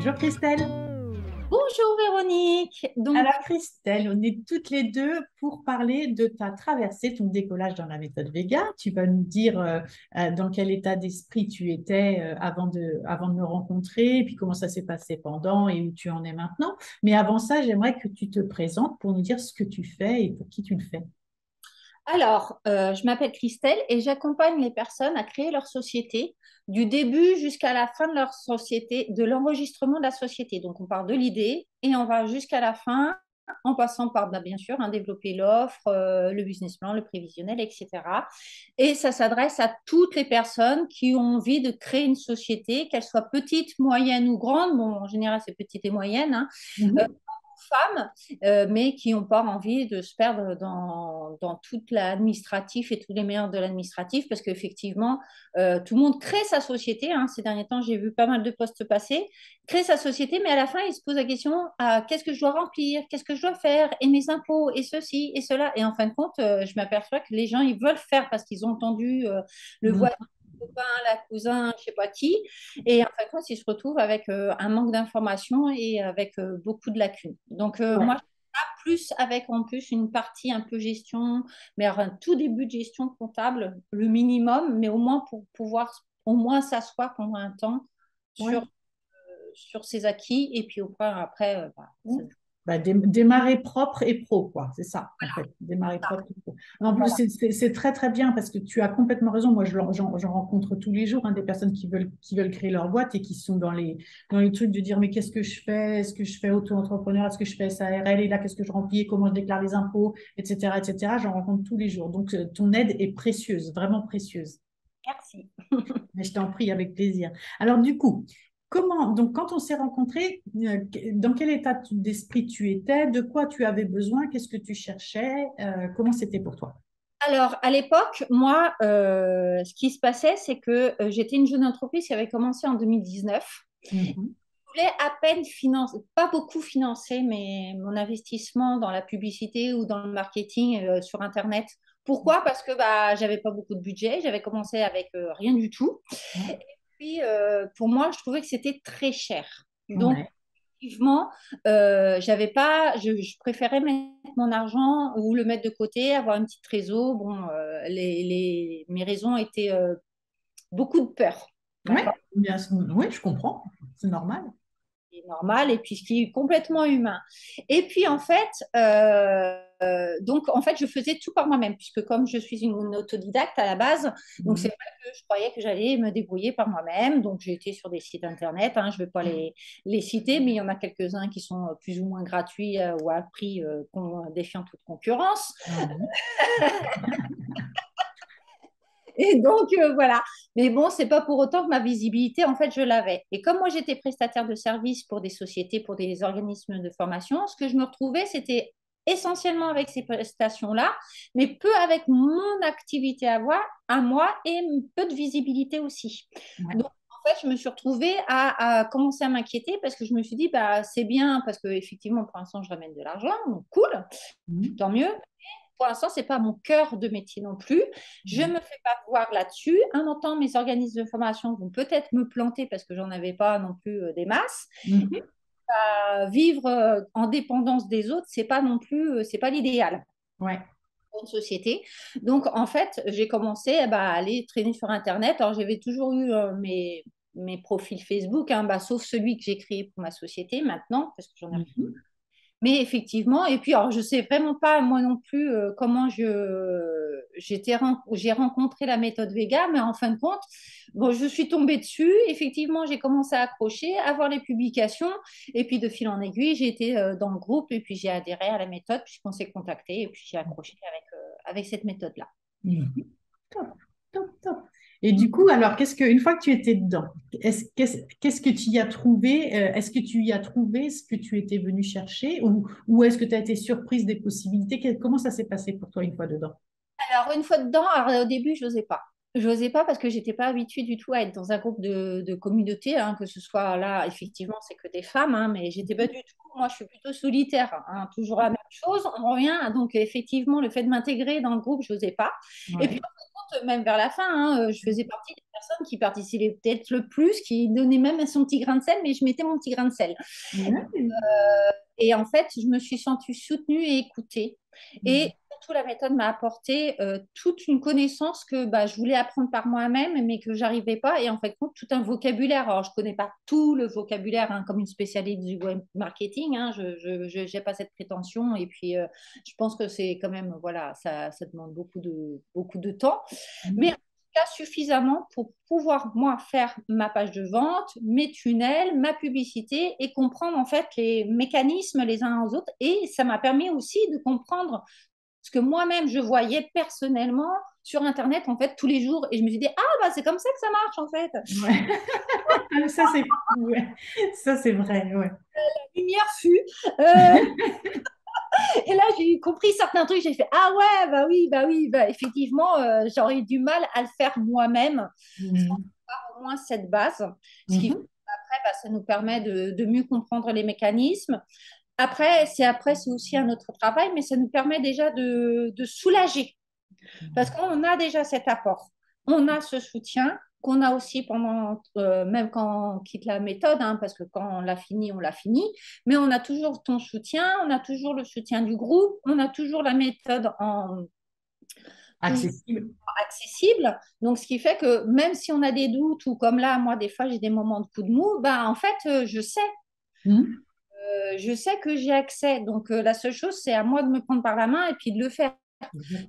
Bonjour Christelle. Bonjour Véronique. Alors Christelle, on est toutes les deux pour parler de ta traversée, ton décollage dans la méthode Vega. Tu vas nous dire dans quel état d'esprit tu étais avant de me rencontrer, et puis comment ça s'est passé pendant et où tu en es maintenant. Mais avant ça, j'aimerais que tu te présentes pour nous dire ce que tu fais et pour qui tu le fais. Je m'appelle Christelle et j'accompagne les personnes à créer leur société du début jusqu'à la fin de leur société, de l'enregistrement de la société. Donc, on part de l'idée et on va jusqu'à la fin en passant par, bien sûr, développer l'offre, le business plan, le prévisionnel, etc. Et ça s'adresse à toutes les personnes qui ont envie de créer une société, qu'elle soit petite, moyenne ou grande. Bon, en général, c'est petite et moyenne, hein. Euh, Mhm. Femmes, mais qui n'ont pas envie de se perdre dans tout l'administratif et tous les meilleurs de l'administratif, parce qu'effectivement, tout le monde crée sa société. Hein. Ces derniers temps, j'ai vu pas mal de postes passer, crée sa société, mais à la fin, il se pose la question, qu'est-ce que je dois remplir, qu'est-ce que je dois faire, et mes impôts, et ceci, et cela. Et en fin de compte, je m'aperçois que les gens, ils veulent faire parce qu'ils ont entendu le Mhm. voisin, le copain, la cousin, je sais pas qui, et en fin de compte, ils se retrouvent avec un manque d'informations et avec beaucoup de lacunes. Donc, Ouais. moi, plus avec en plus une partie un peu gestion, mais alors un tout début de gestion comptable, le minimum, mais au moins pour pouvoir au moins s'asseoir pendant un temps Ouais. sur ses acquis et puis après, Ouais. Bah, démarrer propre et pro, quoi. C'est ça, en fait. Démarrer propre et pro. En plus, voilà. c'est très, très bien parce que tu as complètement raison. Moi, j'en rencontre tous les jours, hein, des personnes qui veulent créer leur boîte et qui sont dans les trucs de dire, mais qu'est-ce que je fais? Est-ce que je fais auto-entrepreneur? Est-ce que je fais SARL? Et là, qu'est-ce que je remplis? Et comment je déclare les impôts? Etc., etc. J'en rencontre tous les jours. Donc, ton aide est précieuse, vraiment précieuse. Merci. Mais je t'en prie, avec plaisir. Alors, du coup, donc, quand on s'est rencontrés, dans quel état d'esprit tu étais, de quoi tu avais besoin, qu'est-ce que tu cherchais, comment c'était pour toi? Alors, à l'époque, moi, ce qui se passait, c'est que j'étais une jeune entreprise qui avait commencé en 2019. Mhm. Je voulais à peine financer, pas beaucoup financer mon investissement dans la publicité ou dans le marketing sur Internet. Pourquoi? Parce que j'avais pas beaucoup de budget, j'avais commencé avec rien du tout. Ouais. Puis, pour moi, je trouvais que c'était très cher. Donc, Ouais. effectivement, j'avais pas, je préférais mettre mon argent ou le mettre de côté, avoir une petite réseau. Bon, mes raisons étaient beaucoup de peur. Ouais. D'accord? Bien, oui, je comprends, c'est normal. Qui est normal et puis ce qui est complètement humain. Et puis en fait, donc en fait, je faisais tout par moi-même puisque comme je suis une autodidacte à la base, donc c'est Mhm. vrai que je croyais que j'allais me débrouiller par moi-même. Donc j'ai été sur des sites internet, hein, je ne vais pas les citer, mais il y en a quelques-uns qui sont plus ou moins gratuits ou à prix défiant toute concurrence. Ouais. Et donc, voilà. Mais bon, c'est pas pour autant que ma visibilité, en fait, je l'avais. Et comme moi, j'étais prestataire de services pour des sociétés, pour des organismes de formation, ce que je me retrouvais, c'était essentiellement avec ces prestations-là, mais peu avec mon activité à moi et peu de visibilité aussi. Ouais. Donc, en fait, je me suis retrouvée à commencer à m'inquiéter parce que je me suis dit, c'est bien parce que effectivement, pour l'instant, je ramène de l'argent, donc cool, Mhm. tant mieux. Pour l'instant, ce n'est pas mon cœur de métier non plus. Je ne me fais pas voir là-dessus. Un temps, mes organismes de formation vont peut-être me planter parce que j'en avais pas non plus des masses. Mhm. Vivre en dépendance des autres, c'est pas non plus, c'est pas l'idéal Ouais. pour une société. Donc, en fait, j'ai commencé à aller traîner sur Internet. Alors, j'avais toujours eu mes profils Facebook, hein, sauf celui que j'ai créé pour ma société maintenant, parce que j'en ai Mhm. mais effectivement, et puis alors je sais vraiment pas moi non plus comment j'ai rencontré la méthode Vega, mais en fin de compte, bon, je suis tombée dessus. Effectivement, j'ai commencé à accrocher, à voir les publications, et puis de fil en aiguille, j'ai été dans le groupe et puis j'ai adhéré à la méthode puisqu'on s'est contacté et puis j'ai accroché avec cette méthode-là. Mhm. Top, top, top. Et du coup, alors, une fois que tu étais dedans, qu'est-ce que tu y as trouvé? Est-ce que tu y as trouvé ce que tu étais venu chercher ou est-ce que tu as été surprise des possibilités? Comment ça s'est passé pour toi une fois dedans? Alors, une fois dedans, alors, au début, je n'osais pas. Je n'osais pas parce que j'étais pas habituée du tout à être dans un groupe de communauté, hein, que ce soit là, effectivement, c'est que des femmes, hein, mais j'étais pas du tout. Moi, je suis plutôt solitaire, hein, toujours la même chose. On revient, donc effectivement, le fait de m'intégrer dans le groupe, je n'osais pas. Et puis, Ouais. même vers la fin, hein, je faisais partie des personnes qui participaient peut-être le plus, qui donnaient même son petit grain de sel, mais je mettais mon petit grain de sel. Ouais. Et en fait, je me suis sentie soutenue et écoutée. Et surtout, la méthode m'a apporté toute une connaissance que bah, je voulais apprendre par moi-même, mais que j'arrivais pas. Et en fait, tout un vocabulaire. Alors, je connais pas tout le vocabulaire hein, comme une spécialiste du web marketing. Hein, je n'ai pas cette prétention. Et puis, je pense que c'est quand même, voilà, ça demande beaucoup de temps. Mais cas suffisamment pour pouvoir, moi, faire ma page de vente, mes tunnels, ma publicité et comprendre en fait les mécanismes les uns aux autres. Et ça m'a permis aussi de comprendre ce que moi-même je voyais personnellement sur Internet en fait tous les jours. Et je me suis dit, ah bah c'est comme ça que ça marche en fait. Ouais. Ah, ça, c'est ouais. Ça, c'est vrai. Ouais. La lumière fut. Euh, et là, j'ai compris certains trucs. J'ai fait, ah ouais, bah oui, bah, effectivement, j'aurais eu du mal à le faire moi-même Mhm. au moins cette base. Ce qui fait Mhm. qu'après, bah, ça nous permet de mieux comprendre les mécanismes. Après, c'est aussi un autre travail, mais ça nous permet déjà de soulager. Parce qu'on a déjà cet apport. On a ce soutien qu'on a aussi pendant, même quand on quitte la méthode, hein, parce que quand on l'a fini, mais on a toujours ton soutien, on a toujours le soutien du groupe, on a toujours la méthode en, toujours Accessible. accessible. Donc, ce qui fait que même si on a des doutes ou comme là, moi, des fois, j'ai des moments de coup de mou, bah, en fait, Mhm. je sais que j'ai accès. Donc, la seule chose, c'est à moi de me prendre par la main et puis de le faire.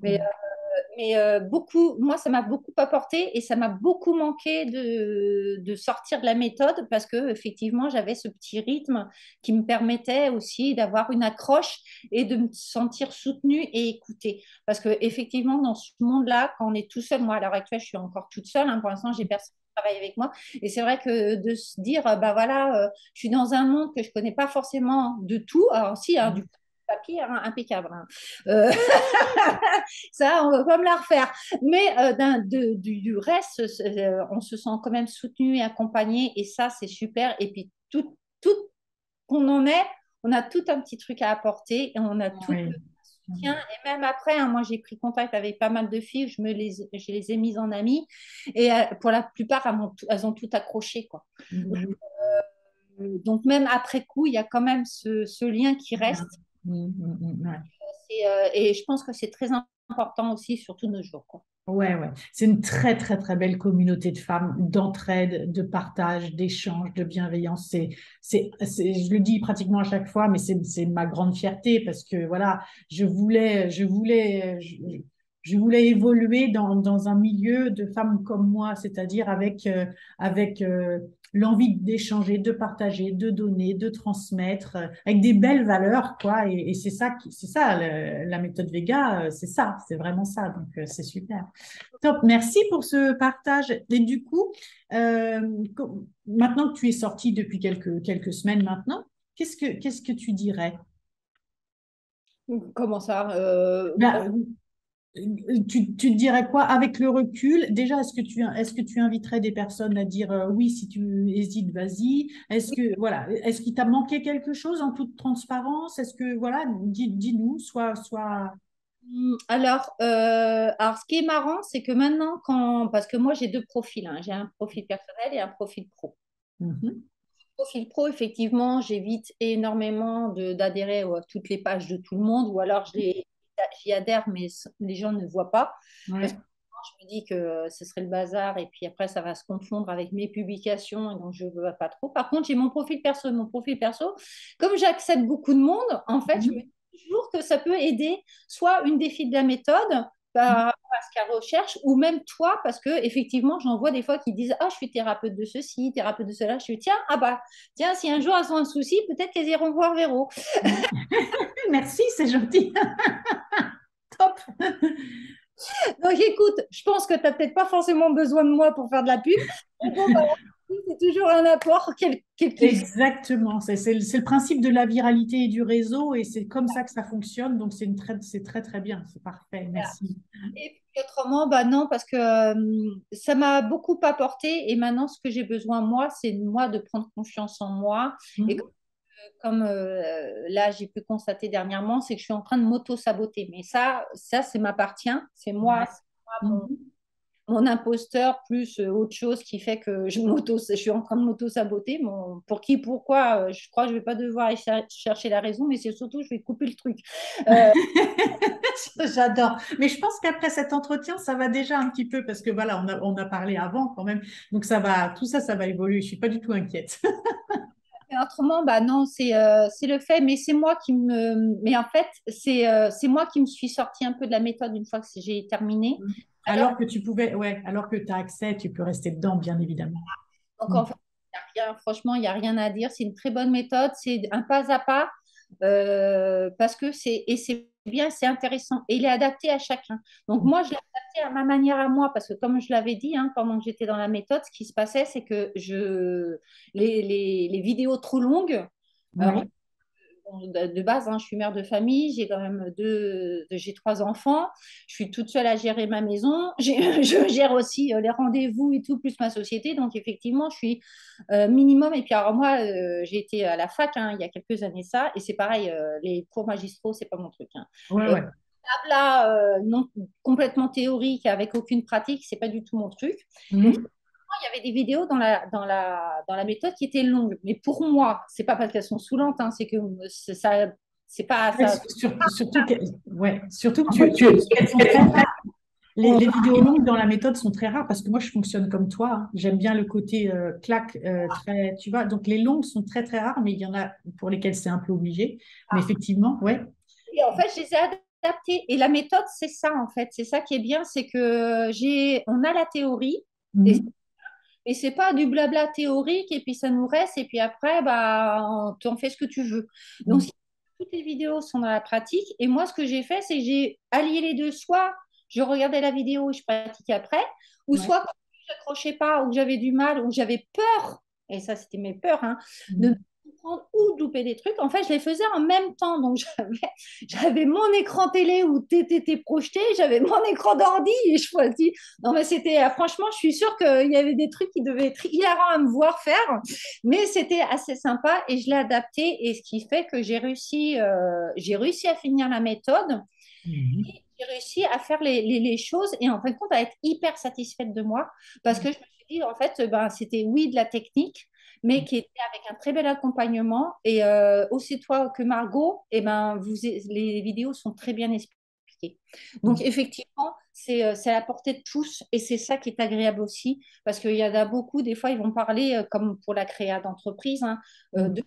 Mais Exactement. beaucoup, moi, ça m'a beaucoup apporté et ça m'a beaucoup manqué de sortir de la méthode parce que effectivement, j'avais ce petit rythme qui me permettait aussi d'avoir une accroche et de me sentir soutenue et écoutée. Parce que effectivement, dans ce monde-là, quand on est tout seul, moi à l'heure actuelle, je suis encore toute seule. Hein, pour l'instant, j'ai personne qui travaille avec moi. Et c'est vrai que de se dire, bah voilà, je suis dans un monde que je connais pas forcément de tout. Alors si, hein, du papier hein, impeccable. Hein. Euh, ça, on va pas me la refaire. Mais du reste, on se sent quand même soutenu et accompagné, et ça, c'est super. Et puis, tout qu'on en est, on a tout un petit truc à apporter, et on a tout le Oui. soutien. Et même après, hein, moi, j'ai pris contact avec pas mal de filles, je les ai mises en amis, et pour la plupart, elles ont tout accroché, quoi. Mhm. Donc, même après coup, il y a quand même ce lien qui Bien. reste. Ouais. Et je pense que c'est très important aussi, surtout nos jours, quoi. Ouais, ouais. C'est une très, très, très belle communauté de femmes, d'entraide, de partage, d'échange, de bienveillance. Je le dis pratiquement à chaque fois, mais c'est ma grande fierté parce que voilà, je voulais évoluer dans un milieu de femmes comme moi, c'est-à-dire avec l'envie d'échanger, de partager, de donner, de transmettre, avec des belles valeurs, quoi. Et c'est ça, la méthode Vega, c'est ça, c'est vraiment ça. Donc, c'est super. Top, merci pour ce partage. Et du coup, maintenant que tu es sortie depuis quelques semaines maintenant, qu'est-ce que tu dirais? Comment ça Ben, tu te dirais quoi avec le recul? Déjà, est-ce que tu inviterais des personnes à dire oui, si tu hésites, vas-y? Est-ce qu'il t'a manqué quelque chose en toute transparence? Est-ce que, voilà, dis-nous, soit. alors, ce qui est marrant, c'est que maintenant, parce que moi, j'ai deux profils. Hein. J'ai un profil personnel et un profil pro. Mhm. Profil pro, effectivement, j'évite énormément d'adhérer à toutes les pages de tout le monde, ou alors j'y adhère, mais les gens ne voient pas. Parce que Ouais. je me dis que ce serait le bazar, et puis après, ça va se confondre avec mes publications, et donc je ne veux pas trop. Par contre, j'ai mon profil perso. Mon profil perso, comme j'accepte beaucoup de monde, en fait, je me Mhm. dis toujours que ça peut aider soit une des filles de la méthode, par rapport à ce qu'elle recherche, ou même toi, parce que effectivement, j'en vois des fois qui disent ah, je suis thérapeute de ceci, thérapeute de cela. Je suis tiens, ah bah, tiens, si un jour elles ont un souci, peut-être qu'elles iront voir Véro. Merci, c'est gentil. Top. Donc écoute, je pense que tu n'as peut-être pas forcément besoin de moi pour faire de la pub. Mais bon, bah, c'est toujours un apport, quel qu'il soit. Exactement, c'est le principe de la viralité et du réseau et c'est comme ça que ça fonctionne. Donc c'est très très bien, c'est parfait. Merci. Et puis autrement, bah non, parce que ça m'a beaucoup apporté. Et maintenant, ce que j'ai besoin, moi, c'est moi de prendre confiance en moi. Et Mhm. comme là, j'ai pu constater dernièrement, c'est que je suis en train de m'auto-saboter. Mais ça m'appartient. C'est moi, Ouais. Mhm. mon imposteur plus autre chose qui fait que je suis en train de m'auto-saboter. Bon, pour qui, pourquoi, je crois que je ne vais pas devoir aller chercher la raison, mais c'est surtout, je vais couper le truc. Euh, J'adore. Mais je pense qu'après cet entretien, ça va déjà un petit peu parce que voilà, on a parlé avant quand même. Donc ça va, tout ça, ça va évoluer. Je suis pas du tout inquiète. mais autrement, bah non, c'est le fait, mais c'est moi qui me. Mais en fait, c'est moi qui me suis sortie un peu de la méthode une fois que j'ai terminé. Alors, Alors que tu pouvais, ouais, alors que tu as accès, tu peux rester dedans, bien évidemment. donc, Mm. en fait, franchement, il n'y a rien à dire. C'est une très bonne méthode. C'est un pas à pas parce que c'est bien, c'est intéressant. Et il est adapté à chacun. Donc, moi, je l'ai adapté à ma manière à moi parce que, comme je l'avais dit, hein, pendant que j'étais dans la méthode, ce qui se passait, c'est que les vidéos trop longues, Oui. bon, de base, hein, je suis mère de famille, j'ai quand même j'ai 3 enfants, je suis toute seule à gérer ma maison, je gère aussi les rendez-vous et tout, plus ma société, donc effectivement, je suis minimum. Et puis alors moi, j'ai été à la fac hein, il y a quelques années ça, et c'est pareil, les cours magistraux, c'est pas mon truc. Hein. Ouais, Euh, ouais. Là, non, complètement théorique, avec aucune pratique, c'est pas du tout mon truc. Donc Mhm. il y avait des vidéos dans la méthode qui étaient longues. Mais pour moi, c'est pas parce qu'elles sont saoulantes, hein, c'est que ça, c'est pas Ouais, ça. surtout que elles sont très rares. Les vidéos longues dans la méthode sont très rares parce que moi, je fonctionne comme toi. Hein. J'aime bien le côté claque, très, tu vois. Donc, les longues sont très, très rares, mais il y en a pour lesquelles c'est un peu obligé. Mais effectivement, ouais. Et en fait, je les ai adaptées. Et la méthode, c'est ça, en fait. C'est ça qui est bien, c'est que on a la théorie, et, Mhm. et c'est pas du blabla théorique, et puis ça nous reste, et puis après, bah, tu en fais ce que tu veux. Donc, Mhm. toutes les vidéos sont dans la pratique. Et moi, ce que j'ai fait, c'est que j'ai allié les deux. Soit je regardais la vidéo et je pratiquais après, ou Ouais. soit quand je n'accrochais pas, ou que j'avais du mal, ou que j'avais peur, et ça, c'était mes peurs, hein, de Mhm. me comprendre ou de louper des trucs. En fait, je les faisais en même temps. Donc, j'avais mon écran télé où t'étais projeté, j'avais mon écran d'ordi et je choisis. Non, mais c'était, franchement, je suis sûre qu'il y avait des trucs qui devaient être hilarants à me voir faire, mais c'était assez sympa et je l'ai adapté. Et ce qui fait que j'ai réussi à finir la méthode, Mhm. j'ai réussi à faire les choses et en fin de compte à être hyper satisfaite de moi parce que je me suis dit, en fait, ben, c'était oui de la technique, mais qui était avec un très bel accompagnement. Et aussi toi que Margot, et ben, les vidéos sont très bien expliquées. Donc, Mhm. effectivement, c'est à la portée de tous et c'est ça qui est agréable aussi parce qu'il y en a beaucoup, des fois, ils vont parler, comme pour la créa d'entreprise, hein, Mhm. de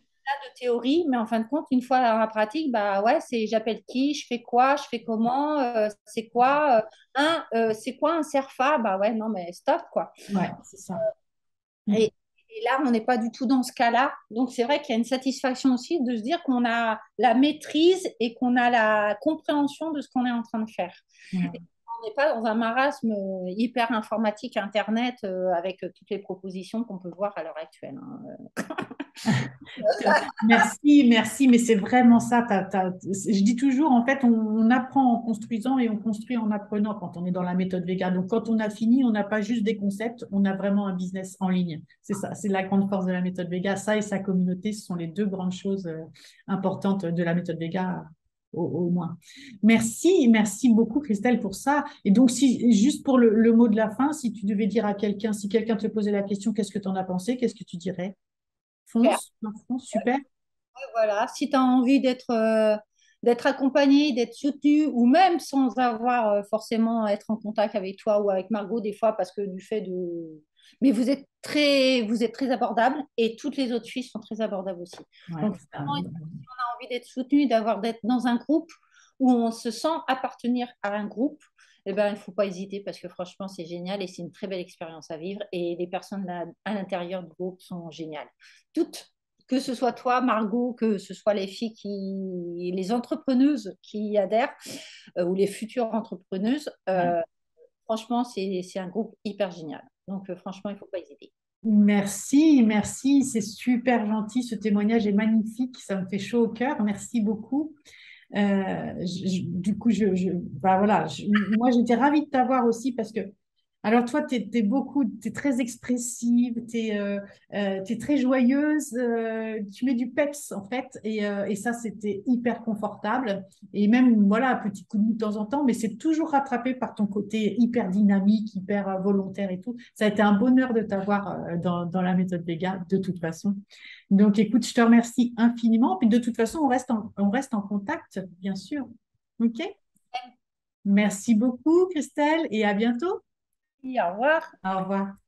théorie, mais en fin de compte, une fois dans la pratique, bah ouais, c'est j'appelle qui, je fais quoi, je fais comment, c'est quoi un CERFA? Bah ouais, non, mais stop, quoi. Ouais, c'est ça. Mhm. Et, et là, on n'est pas du tout dans ce cas-là. Donc, c'est vrai qu'il y a une satisfaction aussi de se dire qu'on a la maîtrise et qu'on a la compréhension de ce qu'on est en train de faire. Ouais. On n'est pas dans un marasme hyper informatique, Internet, avec toutes les propositions qu'on peut voir à l'heure actuelle. Hein. Merci, merci, mais c'est vraiment ça. Je dis toujours, en fait, on apprend en construisant et on construit en apprenant quand on est dans la méthode Vega. Donc, quand on a fini, on n'a pas juste des concepts, on a vraiment un business en ligne. C'est ça, c'est la grande force de la méthode Vega. Ça et sa communauté, ce sont les deux grandes choses importantes de la méthode Vega, au moins. Merci, merci beaucoup, Christelle, pour ça. Et donc, si, juste pour le mot de la fin, si tu devais dire à quelqu'un, si quelqu'un te posait la question, qu'est-ce que tu en as pensé, qu'est-ce que tu dirais? Fonce, fonce, super. Voilà, si tu as envie d'être accompagné, d'être soutenu, ou même sans avoir forcément à être en contact avec toi ou avec Margot des fois, parce que du fait de... Mais vous êtes très abordable et toutes les autres filles sont très abordables aussi. Ouais, Donc, ça, vraiment, si on a envie d'être soutenu, d'être dans un groupe où on se sent appartenir à un groupe, eh ben, il ne faut pas hésiter parce que franchement, c'est génial et c'est une très belle expérience à vivre. Et les personnes là, à l'intérieur du groupe sont géniales. Toutes, que ce soit toi, Margot, que ce soit les filles les entrepreneuses qui y adhèrent ou les futures entrepreneuses, ouais. franchement, c'est un groupe hyper génial. Donc, franchement, il ne faut pas hésiter. Merci, merci, c'est super gentil, ce témoignage est magnifique, ça me fait chaud au cœur, merci beaucoup. Du coup, bah voilà, moi j'étais ravie de t'avoir aussi parce que Alors toi, t'es très expressive, t'es très joyeuse, tu mets du peps en fait, et ça c'était hyper confortable. Et même voilà, un petit coup de mou de temps en temps, mais c'est toujours rattrapé par ton côté hyper dynamique, hyper volontaire et tout. Ça a été un bonheur de t'avoir dans la méthode Vega de toute façon. Donc écoute, je te remercie infiniment. Puis de toute façon, on reste en contact, bien sûr. Ok? Merci beaucoup, Christelle, et à bientôt. Au revoir. Au revoir.